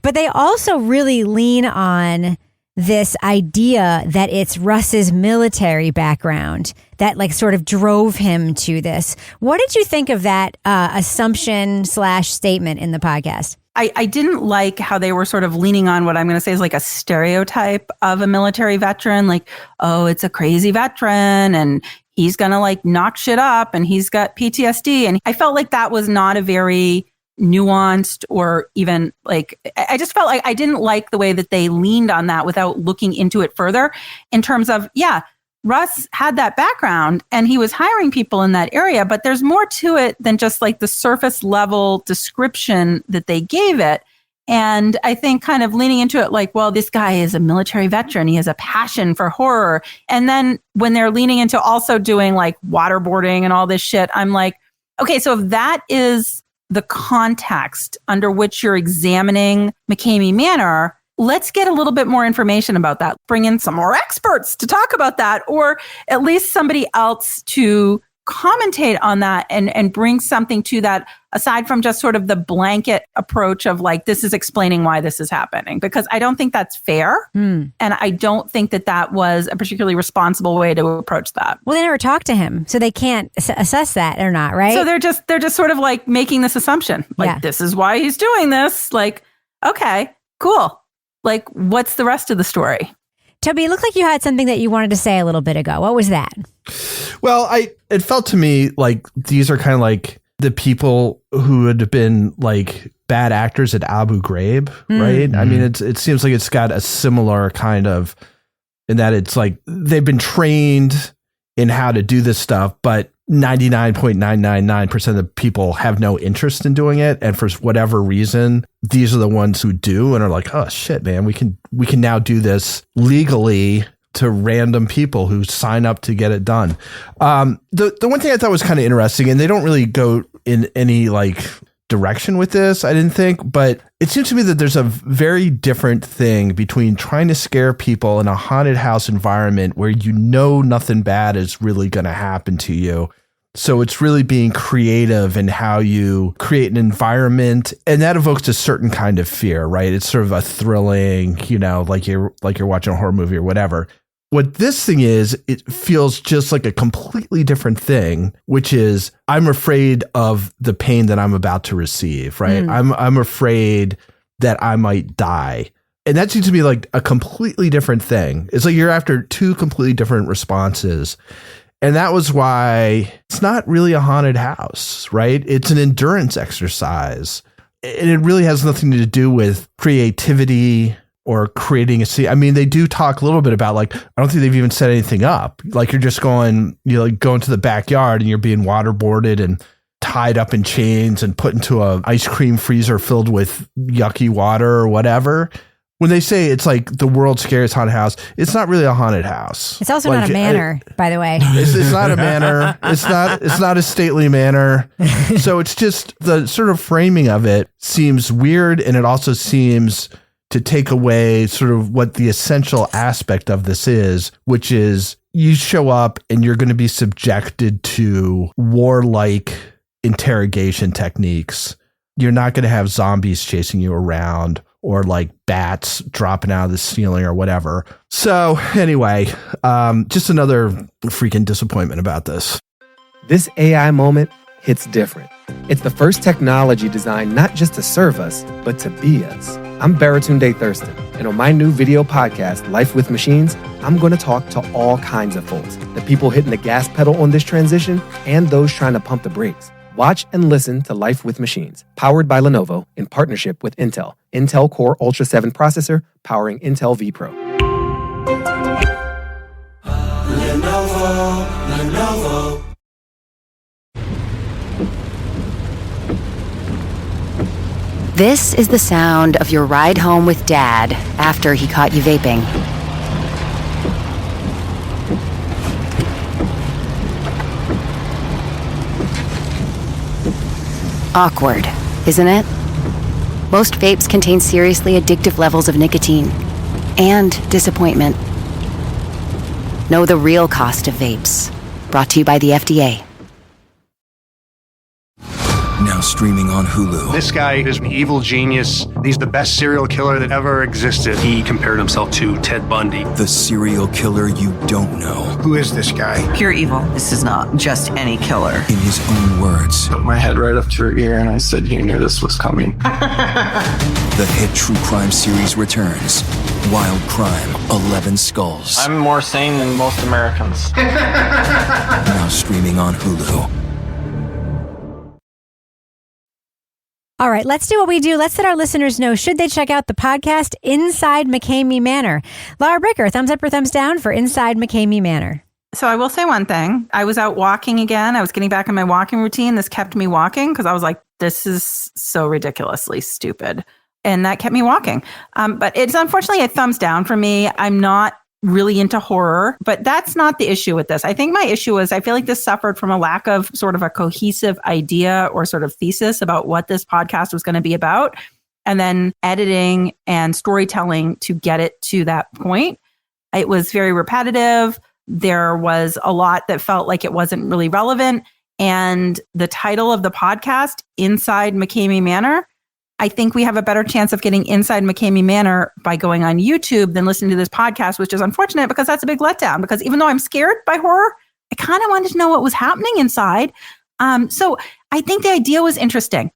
But they also really lean on this idea that it's Russ's military background that sort of drove him to this. What did you think of that assumption/statement in the podcast? I didn't like how they were sort of leaning on what I'm going to say is like a stereotype of a military veteran. Like, oh, it's a crazy veteran and he's going to knock shit up and he's got PTSD. And I felt like that was not a very nuanced or even I just felt like I didn't like the way that they leaned on that without looking into it further in terms of, Russ had that background and he was hiring people in that area, but there's more to it than just the surface level description that they gave it. And I think kind of leaning into it well, this guy is a military veteran. He has a passion for horror. And then when they're leaning into also doing waterboarding and all this shit, I'm like, okay, so if that is the context under which you're examining McKamey Manor, let's get a little bit more information about that. Bring in some more experts to talk about that, or at least somebody else to commentate on that and bring something to that aside from just sort of the blanket approach of this is explaining why this is happening, because I don't think that's fair. And I don't think that was a particularly responsible way to approach that. Well, they never talked to him, so they can't assess that or not, right? So they're just sort of making this assumption, this is why he's doing this. Okay, cool. What's the rest of the story? Toby, it looked like you had something that you wanted to say a little bit ago. What was that? Well, it felt to me like these are kind of like the people who had been bad actors at Abu Ghraib, right? I mean, it seems like it's got a similar kind of, in that it's they've been trained in how to do this stuff, but 99.999% of the people have no interest in doing it, and for whatever reason, these are the ones who do and are like, oh shit, man, we can now do this legally to random people who sign up to get it done. The one thing I thought was kind of interesting, and they don't really go in any direction with this, I didn't think, but it seems to me that there's a very different thing between trying to scare people in a haunted house environment where nothing bad is really going to happen to you, So it's really being creative in how you create an environment, and that evokes a certain kind of fear, right? It's sort of a thrilling, like you're watching a horror movie or whatever. What this thing is, it feels just like a completely different thing, which is I'm afraid of the pain that I'm about to receive, right? I'm afraid that I might die. And that seems to be like a completely different thing. It's like you're after two completely different responses. And that was why it's not really a haunted house, right? It's an endurance exercise. And it really has nothing to do with creativity or creating a scene. I mean, they do talk a little bit about, like, I don't think they've even set anything up. Like, you're just going to the backyard and you're being waterboarded and tied up in chains and put into a ice cream freezer filled with yucky water or whatever. When they say it's like the world's scariest haunted house, it's not really a haunted house. It's also not a manor, by the way. It's not a manor. It's not a stately manor. So it's just the sort of framing of it seems weird, and it also seems to take away sort of what the essential aspect of this is, which is you show up and you're going to be subjected to warlike interrogation techniques. You're not going to have zombies chasing you around or like bats dropping out of the ceiling or whatever. So anyway, just another freaking disappointment about this. This AI moment hits different. It's the first technology designed not just to serve us, but to be us. I'm Baratunde Thurston, and on my new video podcast, Life with Machines, I'm going to talk to all kinds of folks, the people hitting the gas pedal on this transition and those trying to pump the brakes. Watch and listen to Life with Machines, powered by Lenovo in partnership with Intel. Intel Core Ultra 7 processor powering Intel V Pro. Lenovo. This is the sound of your ride home with Dad after he caught you vaping. Awkward, isn't it? Most vapes contain seriously addictive levels of nicotine and disappointment. Know the real cost of vapes. Brought to you by the FDA. Now streaming on Hulu. This guy is an evil genius. He's the best serial killer that ever existed. He compared himself to Ted Bundy. The serial killer you don't know. Who is this guy? Pure evil. This is not just any killer. In his own words. Put my head right up to her ear and I said, you knew this was coming. The hit true crime series returns. Wild Crime, 11 Skulls. I'm more sane than most Americans. Now streaming on Hulu. All right, let's do what we do. Let's let our listeners know, should they check out the podcast Inside McKamey Manor? Laura Bricker, thumbs up or thumbs down for Inside McKamey Manor? So I will say one thing. I was out walking again. I was getting back in my walking routine. This kept me walking because I was like, this is so ridiculously stupid. And that kept me walking. But it's unfortunately a thumbs down for me. I'm not really into horror, but that's not the issue with this. I think my issue is I feel like this suffered from a lack of sort of a cohesive idea or sort of thesis about what this podcast was going to be about, and then editing and storytelling to get it to that point. It was very repetitive. There was a lot that felt like it wasn't really relevant. And the title of the podcast, Inside McKamey Manor, I think we have a better chance of getting inside McKamey Manor by going on YouTube than listening to this podcast, which is unfortunate because that's a big letdown. Because even though I'm scared by horror, I kind of wanted to know what was happening inside. So I think the idea was interesting.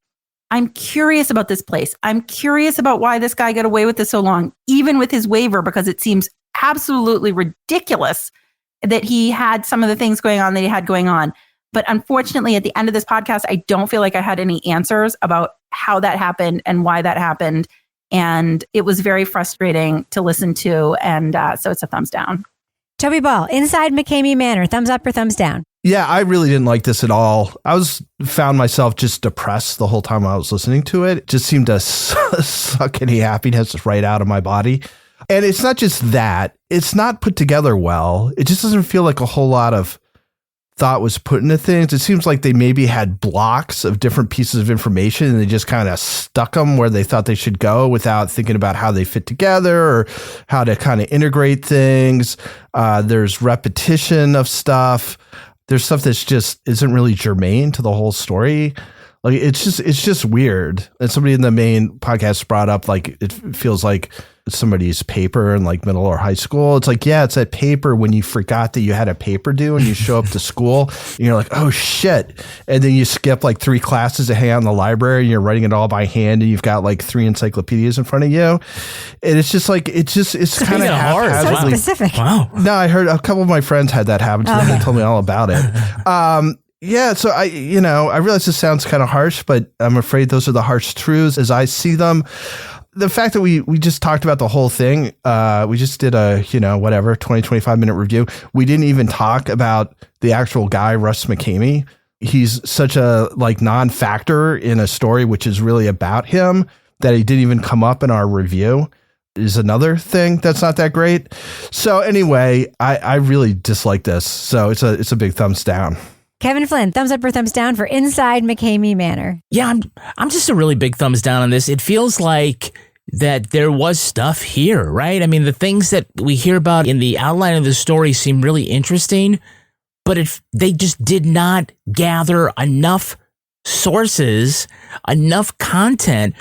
I'm curious about this place. I'm curious about why this guy got away with this so long, even with his waiver, because it seems absolutely ridiculous that he had some of the things going on that he had going on. But unfortunately, at the end of this podcast, I don't feel like I had any answers about how that happened and why that happened. And it was very frustrating to listen to. And so it's a thumbs down. Toby Ball, Inside McKamey Manor, thumbs up or thumbs down? Yeah, I really didn't like this at all. Found myself just depressed the whole time I was listening to it. It just seemed to suck any happiness right out of my body. And it's not just that. It's not put together well. It just doesn't feel like a whole lot of thought was put into things. It seems like they maybe had blocks of different pieces of information and they just kind of stuck them where they thought they should go without thinking about how they fit together or how to kind of integrate things. There's repetition of stuff. there's stuff that's just isn't really germane to the whole story. Like it's just weird. And somebody in the main podcast brought up like it feels like somebody's paper in like middle or high school. It's like, yeah, it's that paper when you forgot that you had a paper due and you show up to school and you're like, oh shit. And then you skip like 3 classes to hang out in the library and you're writing it all by hand and you've got like 3 encyclopedias in front of you. And it's just like, it's kind of hard. So specific. Wow. No, I heard a couple of my friends had that happen to them. They told me all about it. Yeah, so I realize this sounds kind of harsh, but I'm afraid those are the harsh truths as I see them. The fact that we just talked about the whole thing, we just did a, 20, 25 minute review. We didn't even talk about the actual guy, Russ McKamey. He's such a like non-factor in a story, which is really about him, that he didn't even come up in our review is another thing that's not that great. So anyway, I really dislike this. So it's a big thumbs down. Kevin Flynn, thumbs up or thumbs down for Inside McKamey Manor? Yeah, I'm just a really big thumbs down on this. It feels like that there was stuff here, right? I mean, the things that we hear about in the outline of the story seem really interesting, but they just did not gather enough sources, enough content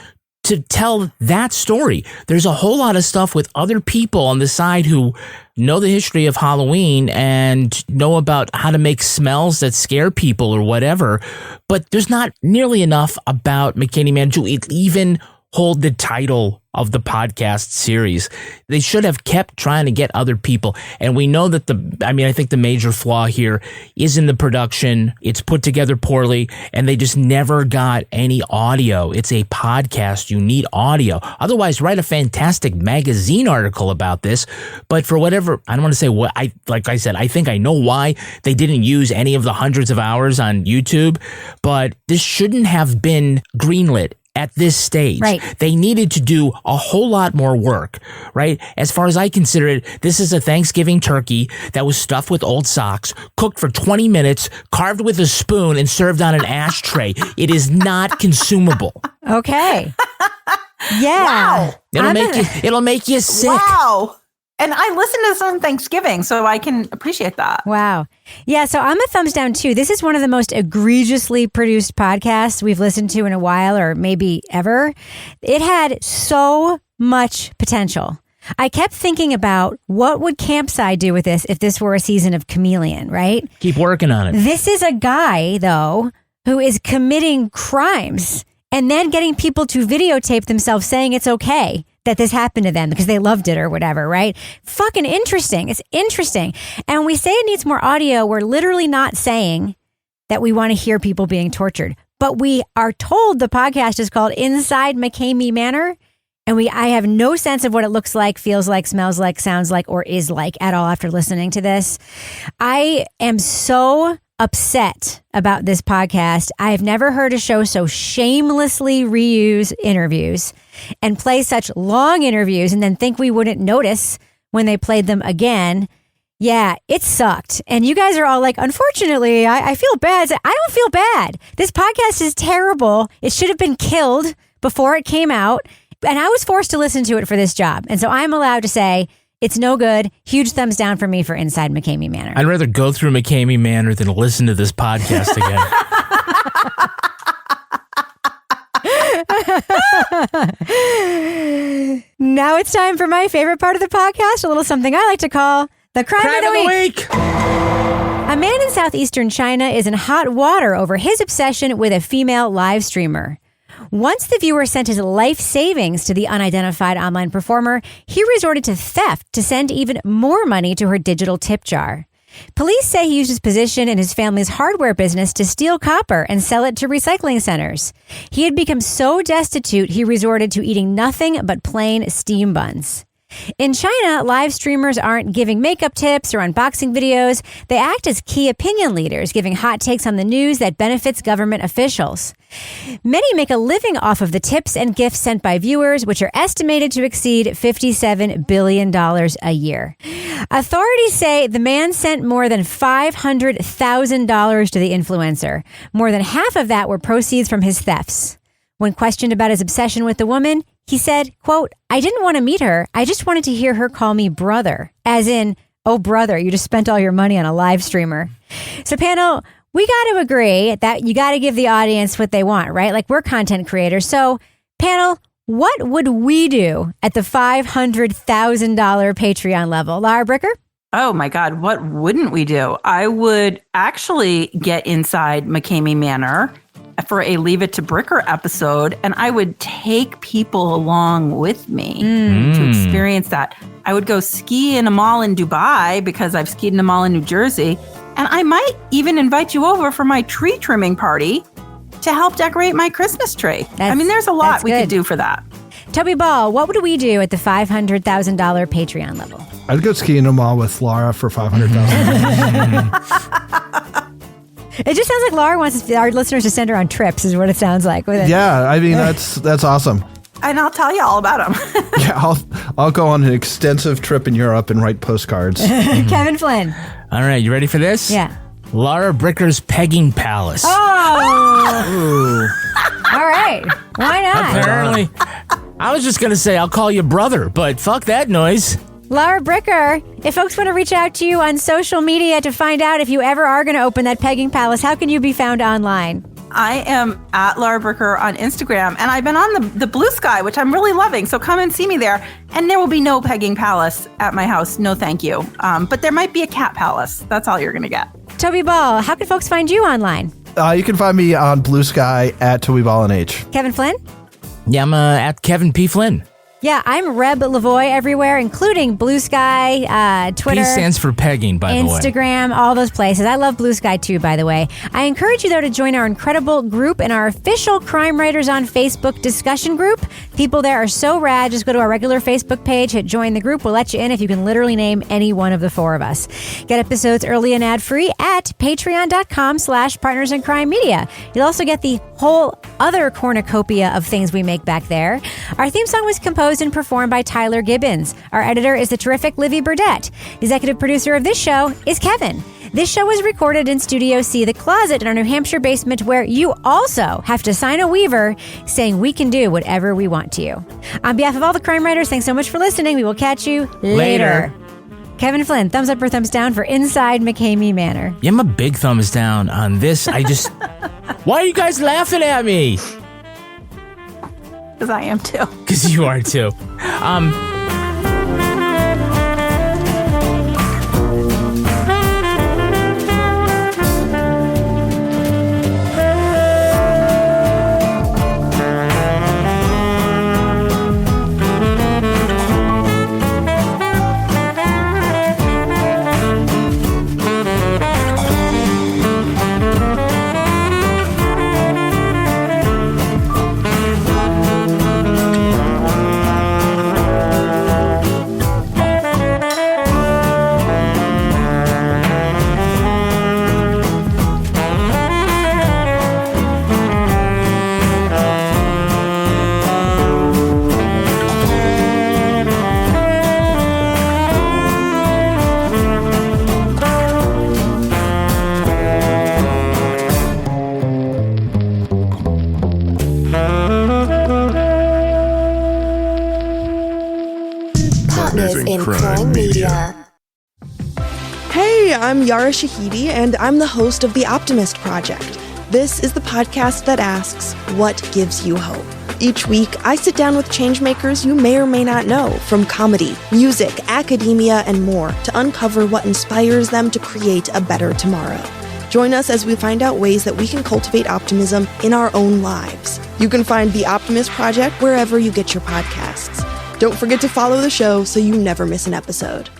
to tell that story. There's a whole lot of stuff with other people on the side who know the history of Halloween and know about how to make smells that scare people or whatever, but there's not nearly enough about McKamey Manor to even hold the title of the podcast series. They should have kept trying to get other people. And we know that I think the major flaw here is in the production. It's put together poorly and they just never got any audio. It's a podcast. You need audio. Otherwise, write a fantastic magazine article about this. But for whatever, I don't want to say what like I said, I think I know why they didn't use any of the hundreds of hours on YouTube, but this shouldn't have been greenlit at this stage. Right. They needed to do a whole lot more work, right? As far as I consider it, this is a Thanksgiving turkey that was stuffed with old socks, cooked for 20 minutes, carved with a spoon, and served on an ashtray. It is not consumable. Okay. Yeah. Wow. It'll make you sick. Wow. And I listen to this on Thanksgiving, so I can appreciate that. Wow. Yeah, so I'm a thumbs down too. This is one of the most egregiously produced podcasts we've listened to in a while, or maybe ever. It had so much potential. I kept thinking about what would Campside do with this if this were a season of Chameleon, right? Keep working on it. This is a guy, though, who is committing crimes and then getting people to videotape themselves saying it's okay that this happened to them because they loved it or whatever, right? Fucking interesting. It's interesting. And we say it needs more audio. We're literally not saying that we want to hear people being tortured, but we are told the podcast is called Inside McKamey Manor. And I have no sense of what it looks like, feels like, smells like, sounds like, or is like at all after listening to this. I am so upset about this podcast. I have never heard a show so shamelessly reuse interviews and play such long interviews and then think we wouldn't notice when they played them again. Yeah, it sucked. And you guys are all like, unfortunately, I feel bad. I don't feel bad. This podcast is terrible. It should have been killed before it came out. And I was forced to listen to it for this job. And so I'm allowed to say, it's no good. Huge thumbs down for me for Inside McKamey Manor. I'd rather go through McKamey Manor than listen to this podcast again. Now it's time for my favorite part of the podcast, a little something I like to call the Crime of the Week. A man in southeastern China is in hot water over his obsession with a female live streamer. Once the viewer sent his life savings to the unidentified online performer, he resorted to theft to send even more money to her digital tip jar. Police say he used his position in his family's hardware business to steal copper and sell it to recycling centers. He had become so destitute, he resorted to eating nothing but plain steam buns. In China, live streamers aren't giving makeup tips or unboxing videos. They act as key opinion leaders, giving hot takes on the news that benefits government officials. Many make a living off of the tips and gifts sent by viewers, which are estimated to exceed $57 billion a year. Authorities say the man sent more than $500,000 to the influencer. More than half of that were proceeds from his thefts. When questioned about his obsession with the woman, he said, quote, "I didn't want to meet her. I just wanted to hear her call me brother." As in, oh, brother, you just spent all your money on a live streamer. So panel, we got to agree that you got to give the audience what they want, right? Like we're content creators. So panel, what would we do at the $500,000 Patreon level? Lara Bricker? Oh my God, what wouldn't we do? I would actually get inside McKamey Manor for a Leave It to Bricker episode, and I would take people along with me to experience that. I would go ski in a mall in Dubai because I've skied in a mall in New Jersey, and I might even invite you over for my tree trimming party to help decorate my Christmas tree. There's a lot we could do for that. Toby Ball, what would we do at the $500,000 Patreon level? I'd go ski in a mall with Lara for $500,000. It just sounds like Lara wants our listeners to send her on trips, is what it sounds like. Yeah, I mean, that's awesome. And I'll tell you all about them. Yeah, I'll go on an extensive trip in Europe and write postcards. Kevin Flynn. All right, you ready for this? Yeah. Lara Bricker's Pegging Palace. Oh! All right. Why not? Apparently. I was just going to say, I'll call you brother, but fuck that noise. Lara Bricker, if folks want to reach out to you on social media to find out if you ever are going to open that Pegging Palace, how can you be found online? I am at Lara Bricker on Instagram, and I've been on the Blue Sky, which I'm really loving. So come and see me there. And there will be no Pegging Palace at my house. No, thank you. But there might be a cat palace. That's all you're going to get. Toby Ball, how can folks find you online? You can find me on Blue Sky at Toby Ball and H. Kevin Flynn? Yeah, I'm at Kevin P. Flynn. Yeah, I'm Reb Lavoie everywhere, including Blue Sky, Twitter. P stands for pegging, by the way. Instagram, all those places. I love Blue Sky too, by the way. I encourage you, though, to join our incredible group in our official Crime Writers on Facebook discussion group. People there are so rad. Just go to our regular Facebook page, hit join the group. We'll let you in if you can literally name any one of the four of us. Get episodes early and ad-free at patreon.com/Partners in Crime Media. You'll also get the whole other cornucopia of things we make back there. Our theme song was composed and performed by Tyler Gibbons. Our editor is the terrific Livy Burdett. The executive producer of this show is Kevin. This show was recorded in Studio C, the closet in our New Hampshire basement, where you also have to sign a waiver saying we can do whatever we want to you. On behalf of all the crime writers, thanks so much for listening. We will catch you later. Kevin Flynn, thumbs up or thumbs down for Inside McKamey Manor? Yeah, I'm a big thumbs down on this. Why are you guys laughing at me? Because I am too. Because you are too. in crime media. Hey, I'm Yara Shahidi, and I'm the host of The Optimist Project. This is the podcast that asks, what gives you hope? Each week, I sit down with changemakers you may or may not know, from comedy, music, academia, and more, to uncover what inspires them to create a better tomorrow. Join us as we find out ways that we can cultivate optimism in our own lives. You can find The Optimist Project wherever you get your podcasts. Don't forget to follow the show so you never miss an episode.